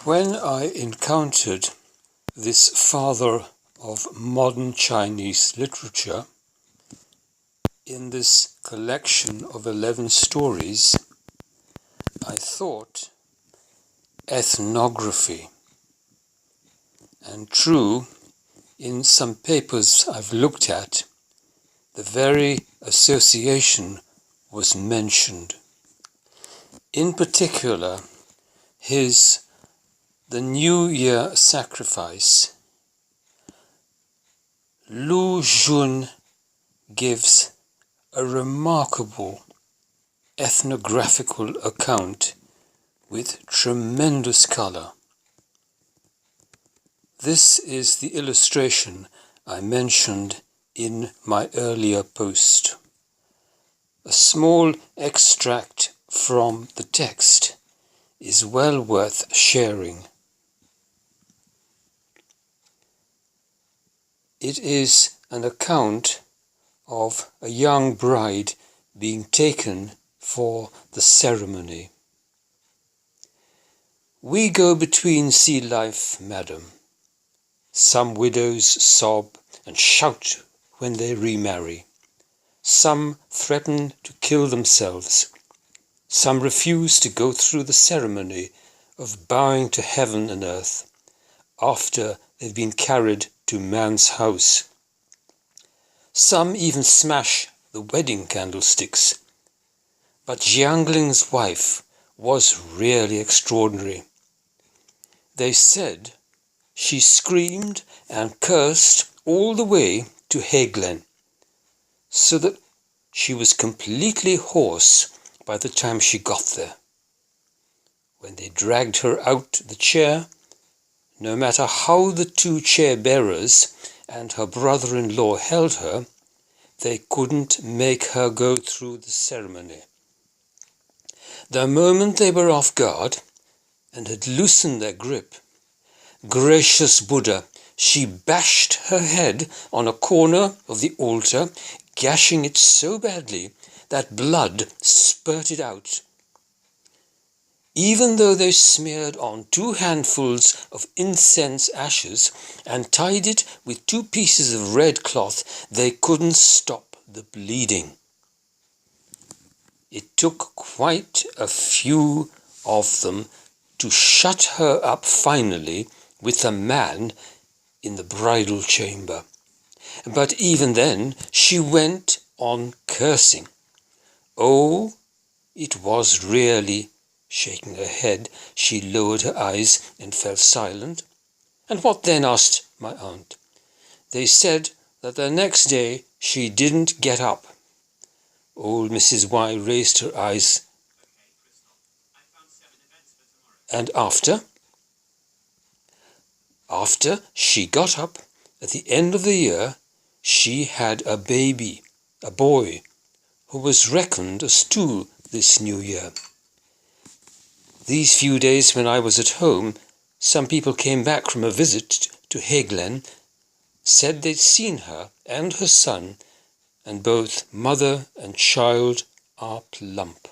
When I encountered this father of modern Chinese literature in this collection of 11 stories, I thought ethnography. And true, in some papers I've looked at, the very association was mentioned. In particular, The New Year Sacrifice. Lu Jun gives a remarkable ethnographical account with tremendous colour. This is the illustration I mentioned in my earlier post. A small extract from the text is well worth sharing. It is an account of a young bride being taken for the ceremony. We go between sea life, madam. Some widows sob and shout when they remarry. Some threaten to kill themselves. Some refuse to go through the ceremony of bowing to heaven and earth after they've been carried to man's house. Some even smash the wedding candlesticks. But Jiangling's wife was really extraordinary. They said she screamed and cursed all the way to Heglen, so that she was completely hoarse by the time she got there. When they dragged her out the chair, no matter how the two chair bearers and her brother-in-law held her, they couldn't make her go through the ceremony. The moment they were off guard and had loosened their grip, gracious Buddha, she bashed her head on a corner of the altar, gashing it so badly that blood spurted out. Even though they smeared on 2 handfuls of incense ashes and tied it with 2 pieces of red cloth, they couldn't stop the bleeding. It took quite a few of them to shut her up finally with a man in the bridal chamber. But even then she went on cursing. Oh, it was really. Shaking her head, she lowered her eyes and fell silent. And what then? Asked my aunt. They said that the next day she didn't get up. Old Mrs. Y raised her eyes. And after? After she got up, at the end of the year, she had a baby, a boy, who was reckoned as 2 this new year. These few days when I was at home, some people came back from a visit to Heglen, said they'd seen her and her son, and both mother and child are plump.